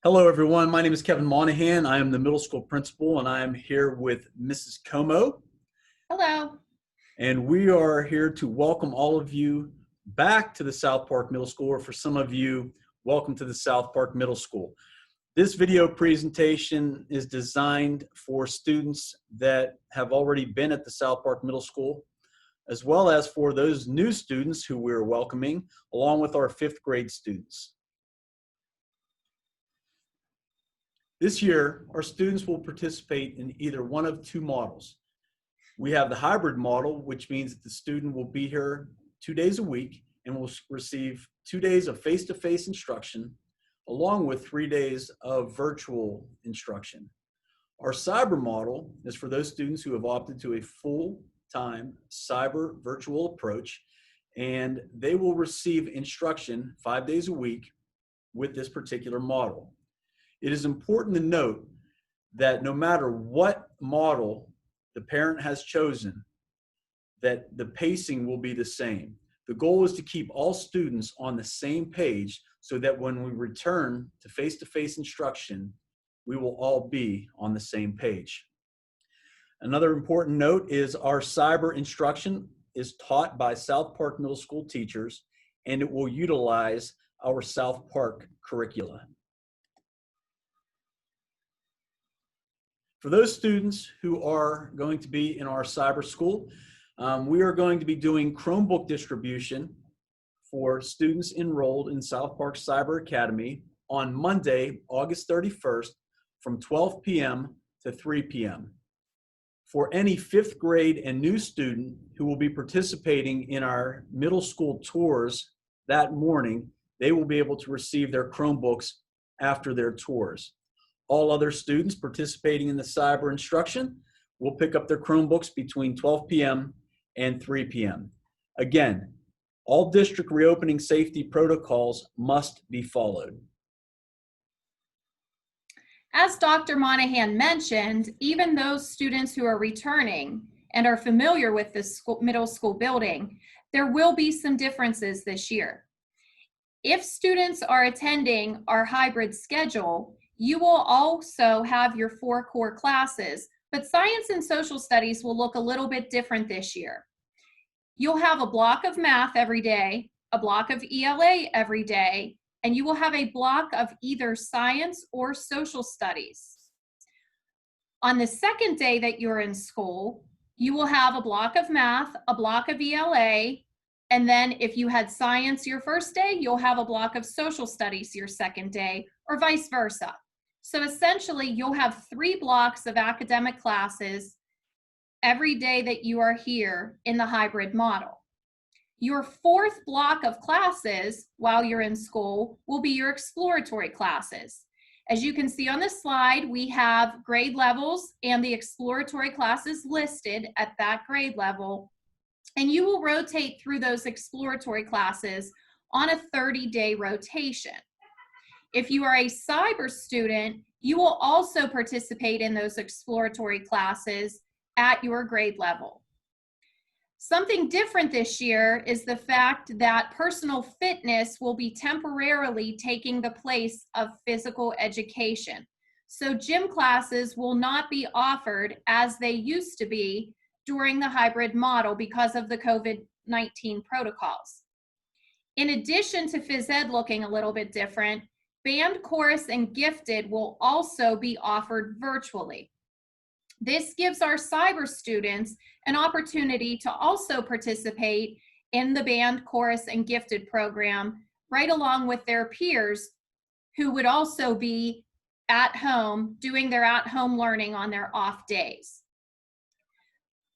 Hello, everyone. My name is Kevin Monaghan. I am the middle school principal, and I am here with Mrs. Como. Hello. And we are here to welcome all of you back to the South Park Middle School, or for some of you, welcome to the South Park Middle School. This video presentation is designed for students that have already been at the South Park Middle School, as well as for those new students who we're welcoming, along with our 5th grade students. This year, our students will participate in either one of two models. We have the hybrid model, which means that the student will be here 2 days a week and will receive 2 days of face-to-face instruction, along with 3 days of virtual instruction. Our cyber model is for those students who have opted to a full-time cyber virtual approach, and they will receive instruction 5 days a week with this particular model. It is important to note that no matter what model the parent has chosen, that the pacing will be the same. The goal is to keep all students on the same page so that when we return to face-to-face instruction, we will all be on the same page. Another important note is our cyber instruction is taught by South Park Middle School teachers, and it will utilize our South Park curricula. For those students who are going to be in our cyber school, we are going to be doing Chromebook distribution for students enrolled in South Park Cyber Academy on Monday, August 31st from 12 p.m. to 3 p.m. For any 5th grade and new student who will be participating in our middle school tours that morning, they will be able to receive their Chromebooks after their tours. All other students participating in the cyber instruction will pick up their Chromebooks between 12 p.m. and 3 p.m. Again, all district reopening safety protocols must be followed. As Dr. Monaghan mentioned, even those students who are returning and are familiar with the middle school building, there will be some differences this year. If students are attending our hybrid schedule, you will also have your 4 core classes, but science and social studies will look a little bit different this year. You'll have a block of math every day, a block of ELA every day, and you will have a block of either science or social studies. On the second day that you're in school, you will have a block of math, a block of ELA, and then if you had science your first day, you'll have a block of social studies your second day, or vice versa. So essentially, you'll have 3 blocks of academic classes every day that you are here in the hybrid model. Your 4th block of classes while you're in school will be your exploratory classes. As you can see on the slide, we have grade levels and the exploratory classes listed at that grade level, and you will rotate through those exploratory classes on a 30-day rotation. If you are a cyber student, you will also participate in those exploratory classes at your grade level. Something different this year is the fact that personal fitness will be temporarily taking the place of physical education. So gym classes will not be offered as they used to be during the hybrid model because of the COVID-19 protocols. In addition to phys ed looking a little bit different, band, chorus, and gifted will also be offered virtually. This gives our cyber students an opportunity to also participate in the band, chorus, and gifted program right along with their peers who would also be at home doing their at-home learning on their off days.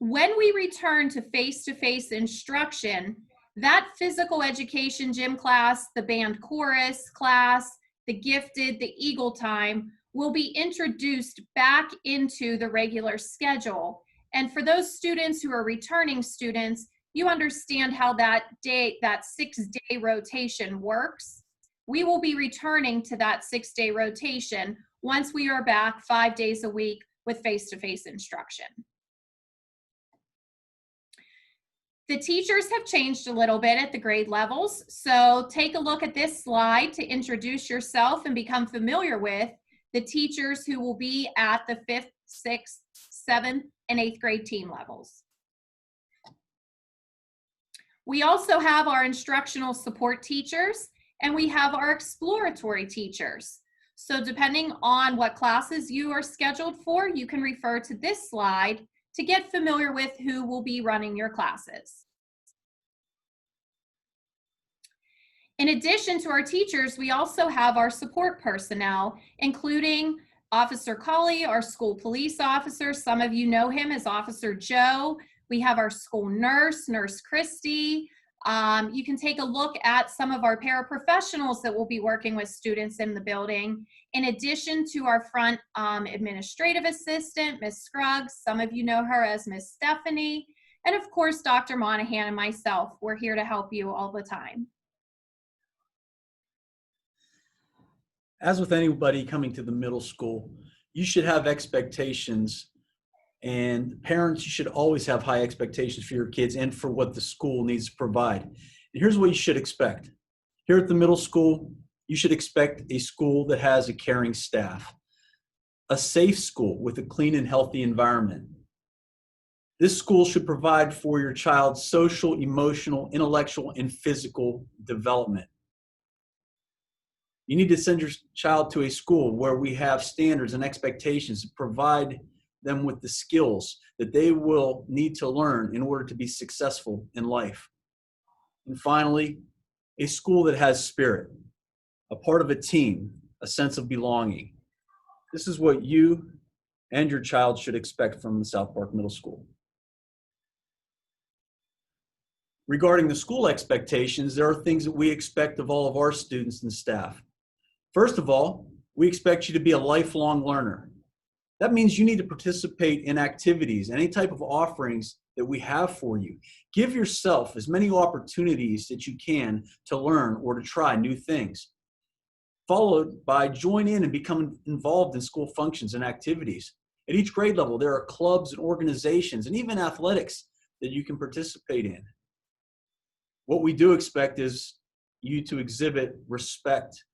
When we return to face-to-face instruction, that physical education gym class, the band chorus class, the gifted, the Eagle time will be introduced back into the regular schedule. And for those students who are returning students, you understand how that 6-day rotation works. We will be returning to that 6-day rotation once we are back 5 days a week with face-to-face instruction. The teachers have changed a little bit at the grade levels, so take a look at this slide to introduce yourself and become familiar with the teachers who will be at the 5th, 6th, 7th, and 8th grade team levels. We also have our instructional support teachers, and we have our exploratory teachers. So depending on what classes you are scheduled for, you can refer to this slide to get familiar with who will be running your classes. In addition to our teachers, we also have our support personnel, including Officer Colley, our school police officer. Some of you know him as Officer Joe. We have our school nurse, Nurse Christy. You can take a look at some of our paraprofessionals that will be working with students in the building. In addition to our front administrative assistant, Miss Scruggs, some of you know her as Miss Stephanie, and of course, Dr. Monaghan and myself. We're here to help you all the time. As with anybody coming to the middle school, you should have expectations, and parents, you should always have high expectations for your kids and for what the school needs to provide. And here's what you should expect. Here at the middle school, you should expect a school that has a caring staff, a safe school with a clean and healthy environment. This school should provide for your child's social, emotional, intellectual, and physical development. You need to send your child to a school where we have standards and expectations to provide them with the skills that they will need to learn in order to be successful in life. And finally, a school that has spirit, a part of a team, a sense of belonging. This is what you and your child should expect from the South Park Middle School. Regarding the school expectations, there are things that we expect of all of our students and staff. First of all, we expect you to be a lifelong learner. That means you need to participate in activities, any type of offerings that we have for you. Give yourself as many opportunities that you can to learn or to try new things. Followed by join in and become involved in school functions and activities. At each grade level, there are clubs and organizations and even athletics that you can participate in. What we do expect is you to exhibit respect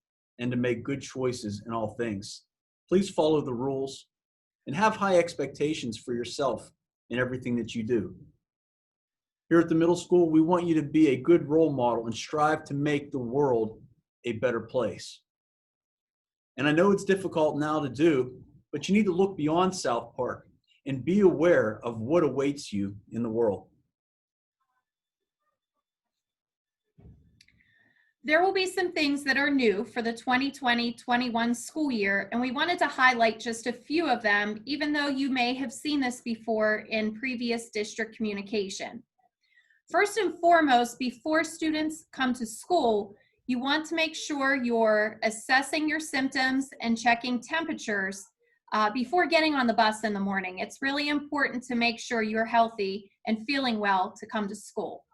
and to make good choices in all things. Please follow the rules and have high expectations for yourself in everything that you do. Here at the middle school, we want you to be a good role model and strive to make the world a better place. And I know it's difficult now to do, but you need to look beyond South Park and be aware of what awaits you in the world. There will be some things that are new for the 2020-21 school year, and we wanted to highlight just a few of them, even though you may have seen this before in previous district communication. First and foremost, before students come to school, you want to make sure you're assessing your symptoms and checking temperatures before getting on the bus in the morning. It's really important to make sure you're healthy and feeling well to come to school.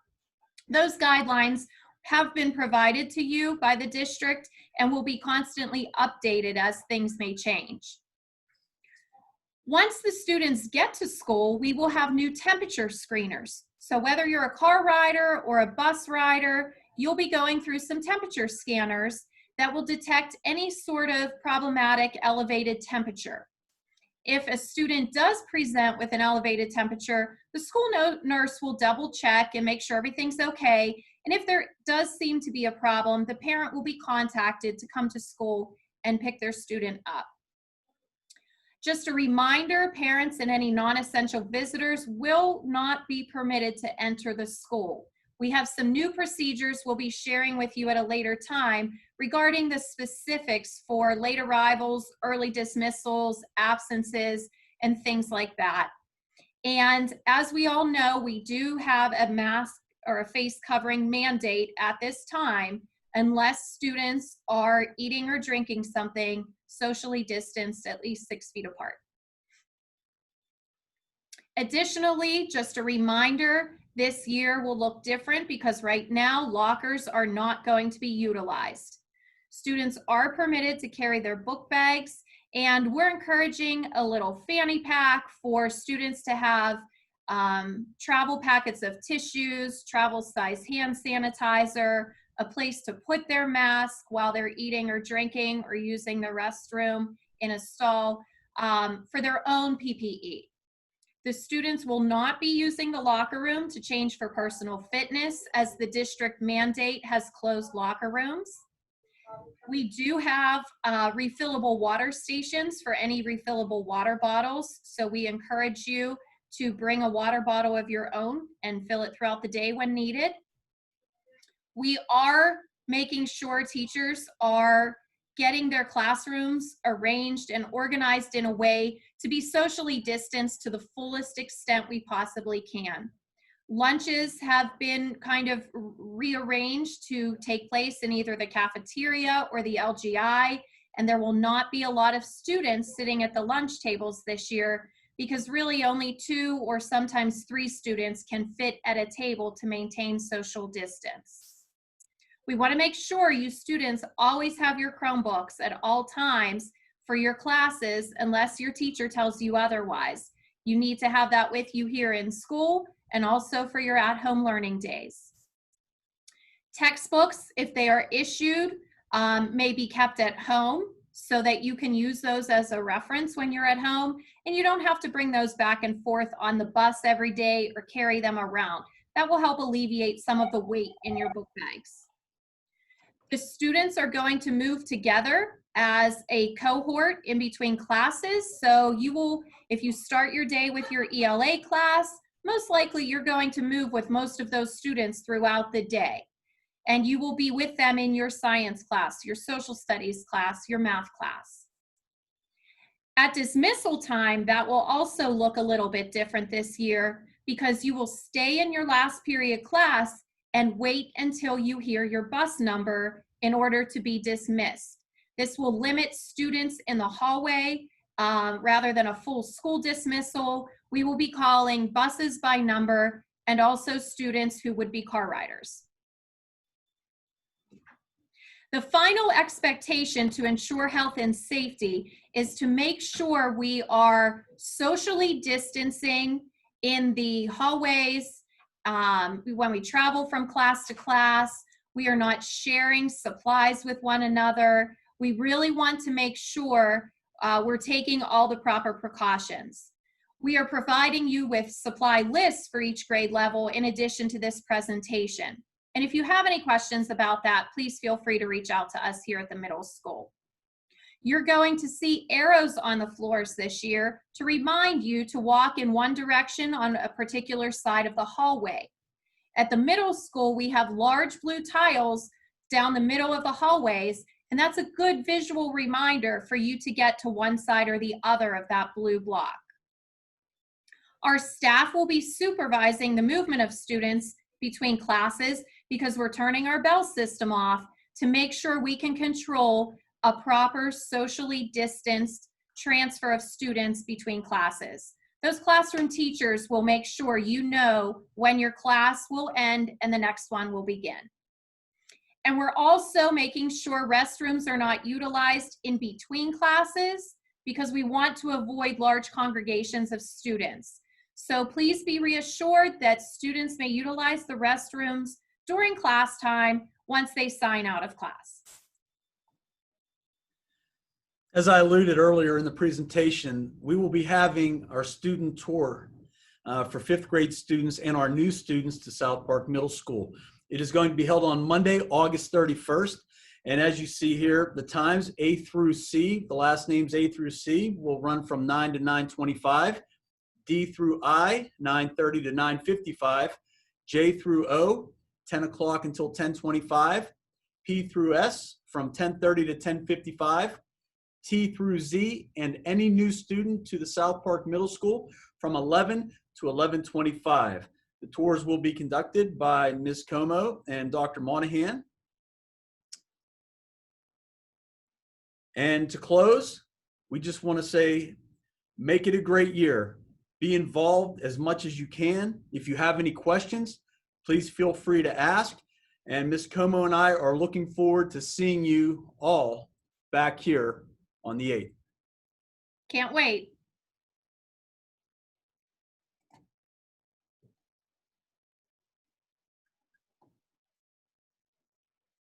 Those guidelines have been provided to you by the district and will be constantly updated as things may change. Once the students get to school, we will have new temperature screeners. So whether you're a car rider or a bus rider, you'll be going through some temperature scanners that will detect any sort of problematic elevated temperature. If a student does present with an elevated temperature, the school nurse will double check and make sure everything's okay. And if there does seem to be a problem, the parent will be contacted to come to school and pick their student up. Just a reminder, parents and any non-essential visitors will not be permitted to enter the school. We have some new procedures we'll be sharing with you at a later time regarding the specifics for late arrivals, early dismissals, absences, and things like that. And as we all know, we do have a mask or a face covering mandate at this time unless students are eating or drinking something socially distanced at least 6 feet apart. Additionally, just a reminder, this year will look different because right now lockers are not going to be utilized. Students are permitted to carry their book bags, and we're encouraging a little fanny pack for students to have travel packets of tissues, travel size hand sanitizer, a place to put their mask while they're eating or drinking or using the restroom in a stall, for their own PPE. The students will not be using the locker room to change for personal fitness, as the district mandate has closed locker rooms. We do have refillable water stations for any refillable water bottles, so we encourage you to bring a water bottle of your own and fill it throughout the day when needed. We are making sure teachers are getting their classrooms arranged and organized in a way to be socially distanced to the fullest extent we possibly can. Lunches have been kind of rearranged to take place in either the cafeteria or the LGI, and there will not be a lot of students sitting at the lunch tables this year, because really only 2 or sometimes 3 students can fit at a table to maintain social distance. We want to make sure you students always have your Chromebooks at all times for your classes, unless your teacher tells you otherwise. You need to have that with you here in school and also for your at-home learning days. Textbooks, if they are issued, may be kept at home so that you can use those as a reference when you're at home, and you don't have to bring those back and forth on the bus every day or carry them around. That will help alleviate some of the weight in your book bags. The students are going to move together as a cohort in between classes. So you will, if you start your day with your ELA class, most likely you're going to move with most of those students throughout the day. And you will be with them in your science class, your social studies class, your math class. At dismissal time, that will also look a little bit different this year, because you will stay in your last period class and wait until you hear your bus number in order to be dismissed. This will limit students in the hallway rather than a full school dismissal. We will be calling buses by number, and also students who would be car riders. The final expectation to ensure health and safety is to make sure we are socially distancing in the hallways. When we travel from class to class, we are not sharing supplies with one another. We really want to make sure we're taking all the proper precautions. We are providing you with supply lists for each grade level in addition to this presentation. And if you have any questions about that, please feel free to reach out to us here at the middle school. You're going to see arrows on the floors this year to remind you to walk in one direction on a particular side of the hallway. At the middle school, we have large blue tiles down the middle of the hallways, and that's a good visual reminder for you to get to one side or the other of that blue block. Our staff will be supervising the movement of students between classes, because we're turning our bell system off to make sure we can control a proper socially distanced transfer of students between classes. Those classroom teachers will make sure you know when your class will end and the next one will begin. And we're also making sure restrooms are not utilized in between classes, because we want to avoid large congregations of students. So please be reassured that students may utilize the restrooms during class time once they sign out of class. As I alluded earlier in the presentation, we will be having our student tour for 5th grade students and our new students to South Park Middle School. It is going to be held on Monday, August 31st. And as you see here, the times A through C, the last names A through C, will run from 9 to 9:25. D through I, 9:30 to 9:55. J through O, 10 o'clock until 10:25. P through S, from 10:30 to 10:55. T through Z, and any new student to the South Park Middle School from 11 to 11:25. The tours will be conducted by Ms. Como and Dr. Monaghan. And to close, we just want to say, make it a great year. Be involved as much as you can. If you have any questions, please feel free to ask. And Ms. Como and I are looking forward to seeing you all back here on the 8th. Can't wait.